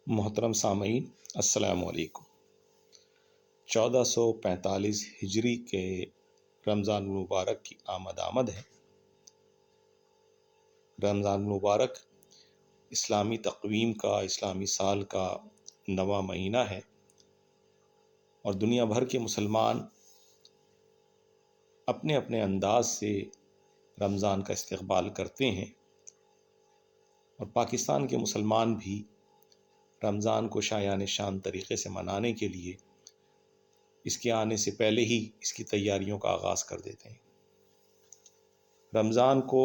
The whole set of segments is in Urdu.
محترم سامعین، السلام علیکم۔ 1445 ہجری کے رمضان المبارک کی آمد ہے۔ رمضان المبارک اسلامی تقویم کا، اسلامی سال کا 9واں مہینہ ہے، اور دنیا بھر کے مسلمان اپنے اپنے انداز سے رمضان کا استقبال کرتے ہیں، اور پاکستان کے مسلمان بھی رمضان کو شایان شان طریقے سے منانے کے لیے اس کے آنے سے پہلے ہی اس کی تیاریوں کا آغاز کر دیتے ہیں۔ رمضان کو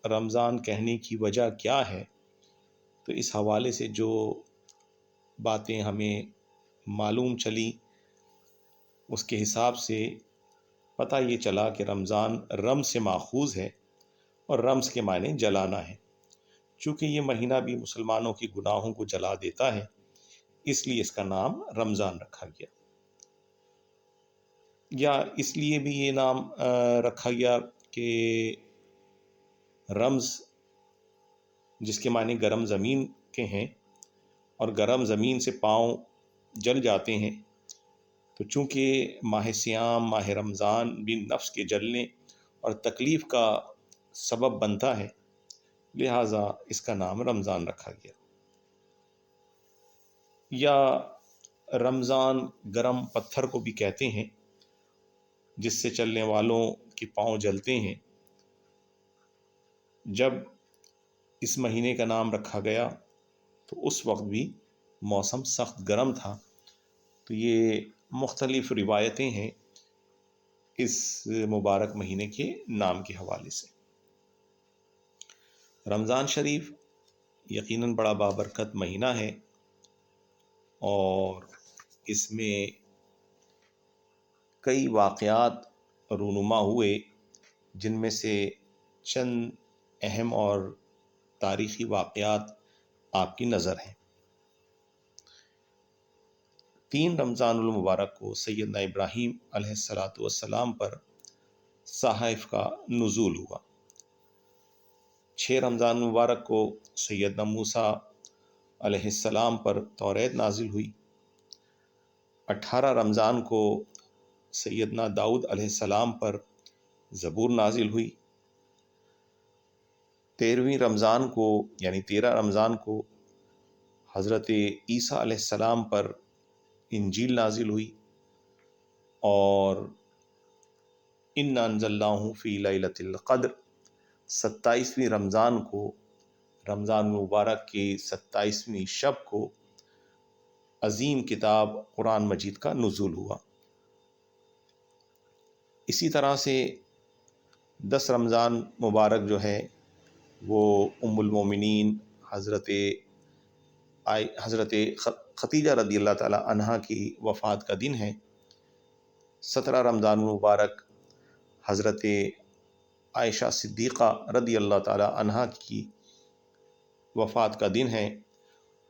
رمضان کہنے کی وجہ کیا ہے، تو اس حوالے سے جو باتیں ہمیں معلوم چلی اس کے حساب سے پتہ یہ چلا کہ رمضان رمز سے ماخوذ ہے، اور رمز کے معنی جلانا ہے۔ چونکہ یہ مہینہ بھی مسلمانوں کی گناہوں کو جلا دیتا ہے، اس لیے اس کا نام رمضان رکھا گیا، یا اس لیے بھی یہ نام رکھا گیا کہ رمز جس کے معنی گرم زمین کے ہیں، اور گرم زمین سے پاؤں جل جاتے ہیں، تو چونکہ ماہ صیام، ماہ رمضان بھی نفس کے جلنے اور تکلیف کا سبب بنتا ہے، لہٰذا اس کا نام رمضان رکھا گیا۔ یا رمضان گرم پتھر کو بھی کہتے ہیں، جس سے چلنے والوں کے پاؤں جلتے ہیں۔ جب اس مہینے کا نام رکھا گیا تو اس وقت بھی موسم سخت گرم تھا، تو یہ مختلف روایتیں ہیں اس مبارک مہینے کے نام کے حوالے سے۔ رمضان شریف یقیناً بڑا بابرکت مہینہ ہے، اور اس میں کئی واقعات رونما ہوئے، جن میں سے چند اہم اور تاریخی واقعات آپ کی نظر ہیں۔ 3 رمضان المبارک کو سیدنا ابراہیم علیہ السلام پر صحائف کا نزول ہوا۔ 6 رمضان المبارک کو سیدنا موسیٰ علیہ السلام پر توریت نازل ہوئی۔ 18 رمضان کو سیدنا داؤد علیہ السلام پر زبور نازل ہوئی۔ 13 رمضان کو یعنی 13 رمضان کو حضرت عیسیٰ علیہ السلام پر انجیل نازل ہوئی، اور اِنَّا أَنزَلْنَاهُ فِي لَيْلَةِ الْقَدْرِ 27ویں رمضان کو، رمضان مبارک کی 27ویں شب کو عظیم کتاب قرآن مجید کا نزول ہوا۔ اسی طرح سے 10 رمضان مبارک جو ہے وہ ام المومنین حضرت خدیجہ رضی اللہ تعالی عنہا کی وفات کا دن ہے۔ 17 رمضان مبارک حضرت عائشہ صدیقہ رضی اللہ تعالی عنہا کی وفات کا دن ہے،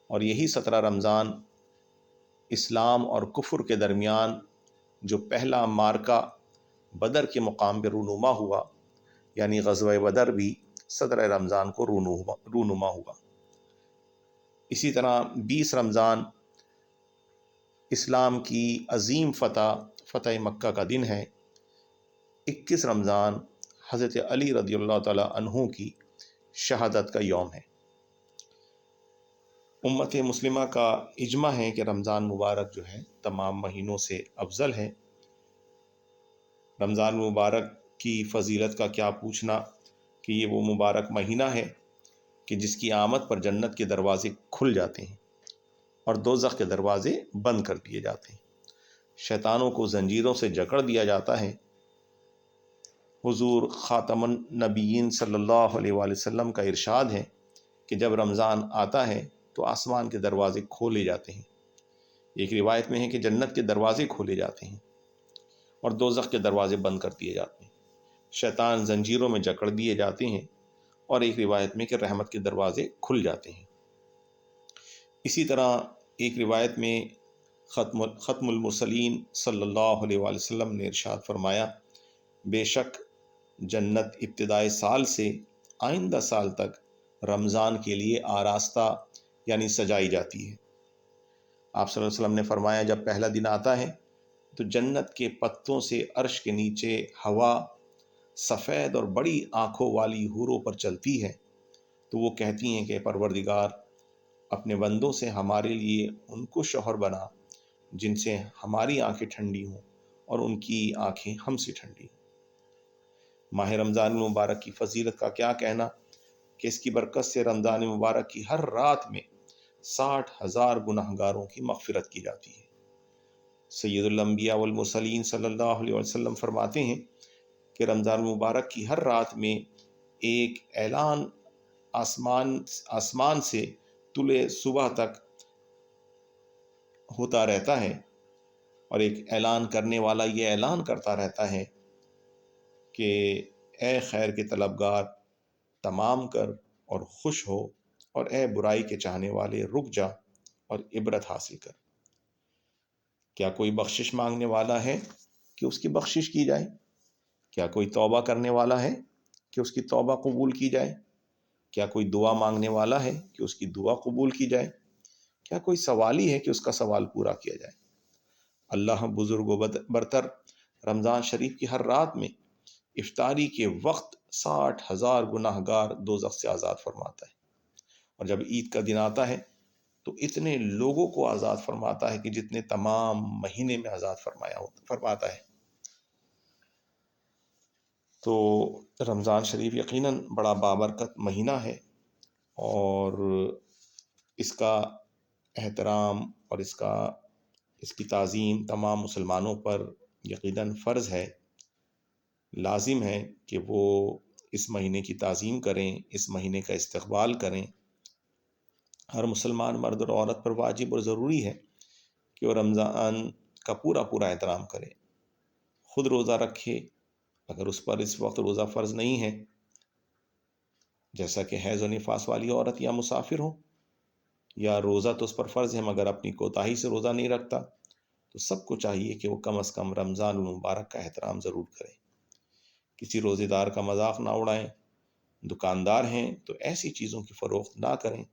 اور یہی 17 رمضان اسلام اور کفر کے درمیان جو پہلا معرکہ بدر کے مقام پہ رونما ہوا، یعنی غزوہ بدر بھی 17 رمضان کو رونما ہوا۔ اسی طرح 20 رمضان اسلام کی عظیم فتح مکہ کا دن ہے۔ 21 رمضان حضرت علی رضی اللہ تعالی عنہ کی شہادت کا یوم ہے۔ امت مسلمہ کا اجماع ہے کہ رمضان مبارک جو ہے تمام مہینوں سے افضل ہے۔ رمضان مبارک کی فضیلت کا کیا پوچھنا، کہ یہ وہ مبارک مہینہ ہے کہ جس کی آمد پر جنت کے دروازے کھل جاتے ہیں اور دوزخ کے دروازے بند کر دیے جاتے ہیں، شیطانوں کو زنجیروں سے جکڑ دیا جاتا ہے۔ حضور خاتم النبیین صلی اللہ علیہ وآلہ وسلم کا ارشاد ہے کہ جب رمضان آتا ہے تو آسمان کے دروازے کھولے جاتے ہیں۔ ایک روایت میں ہے کہ جنت کے دروازے کھولے جاتے ہیں اور دوزخ کے دروازے بند کر دیے جاتے ہیں، شیطان زنجیروں میں جکڑ دیے جاتے ہیں، اور ایک روایت میں کہ رحمت کے دروازے کھل جاتے ہیں۔ اسی طرح ایک روایت میں ختم المرسلین صلی اللہ علیہ وآلہ وسلم نے ارشاد فرمایا، بے شک جنت ابتدائے سال سے آئندہ سال تک رمضان کے لیے آراستہ یعنی سجائی جاتی ہے، آپ صلی اللہ علیہ وسلم نے فرمایا جب پہلا دن آتا ہے تو جنت کے پتوں سے عرش کے نیچے ہوا سفید اور بڑی آنکھوں والی حوروں پر چلتی ہے، تو وہ کہتی ہیں کہ پروردگار اپنے بندوں سے ہمارے لیے ان کو شوہر بنا جن سے ہماری آنکھیں ٹھنڈی ہوں اور ان کی آنکھیں ہم سے ٹھنڈی ہوں۔ ماہ رمضان المبارک کی فضیلت کا کیا کہنا کہ اس کی برکت سے رمضان مبارک کی ہر رات میں 60,000 گناہگاروں کی مغفرت کی جاتی ہے۔ سید الانبیاء والمرسلین صلی اللہ علیہ وسلم فرماتے ہیں کہ رمضان مبارک کی ہر رات میں ایک اعلان آسمان سے طلوع صبح تک ہوتا رہتا ہے، اور ایک اعلان کرنے والا یہ اعلان کرتا رہتا ہے کہ اے خیر کے طلبگار تمام کر اور خوش ہو، اور اے برائی کے چاہنے والے رک جا اور عبرت حاصل کر۔ کیا کوئی بخشش مانگنے والا ہے کہ اس کی بخشش کی جائے؟ کیا کوئی توبہ کرنے والا ہے کہ اس کی توبہ قبول کی جائے؟ کیا کوئی دعا مانگنے والا ہے کہ اس کی دعا قبول کی جائے؟ کیا کوئی سوالی ہے کہ اس کا سوال پورا کیا جائے؟ اللہ بزرگ و برتر رمضان شریف کی ہر رات میں افطاری کے وقت 60,000 گناہ گار دوزخ سے آزاد فرماتا ہے، اور جب عید کا دن آتا ہے تو اتنے لوگوں کو آزاد فرماتا ہے کہ جتنے تمام مہینے میں آزاد فرماتا ہے۔ تو رمضان شریف یقیناً بڑا بابرکت مہینہ ہے، اور اس کا احترام اور اس کی تعظیم تمام مسلمانوں پر یقیناً فرض ہے، لازم ہے کہ وہ اس مہینے کی تعظیم کریں، اس مہینے کا استقبال کریں۔ ہر مسلمان مرد اور عورت پر واجب اور ضروری ہے کہ وہ رمضان کا پورا احترام کرے، خود روزہ رکھے اگر اس پر اس وقت روزہ فرض نہیں ہے، جیسا کہ حیض و نفاس والی عورت یا مسافر ہو، یا روزہ تو اس پر فرض ہے مگر اپنی کوتاہی سے روزہ نہیں رکھتا، تو سب کو چاہیے کہ وہ کم از کم رمضان المبارک کا احترام ضرور کریں۔ کسی روزے دار کا مذاق نہ اڑائیں، دکاندار ہیں تو ایسی چیزوں کی فروخت نہ کریں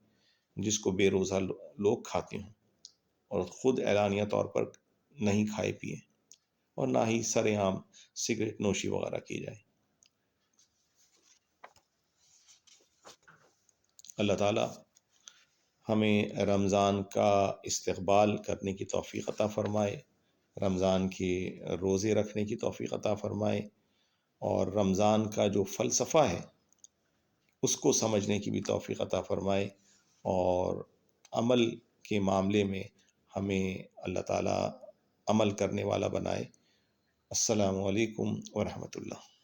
جس کو بے روزہ لوگ کھاتے ہوں، اور خود اعلانیہ طور پر نہیں کھائے پیے، اور نہ ہی سر عام سگریٹ نوشی وغیرہ کی جائے۔ اللہ تعالی ہمیں رمضان کا استقبال کرنے کی توفیق عطا فرمائے، رمضان کے روزے رکھنے کی توفیق عطا فرمائے، اور رمضان کا جو فلسفہ ہے اس کو سمجھنے کی بھی توفیق عطا فرمائے، اور عمل کے معاملے میں ہمیں اللہ تعالی عمل کرنے والا بنائے۔ السلام علیکم ورحمۃ اللہ۔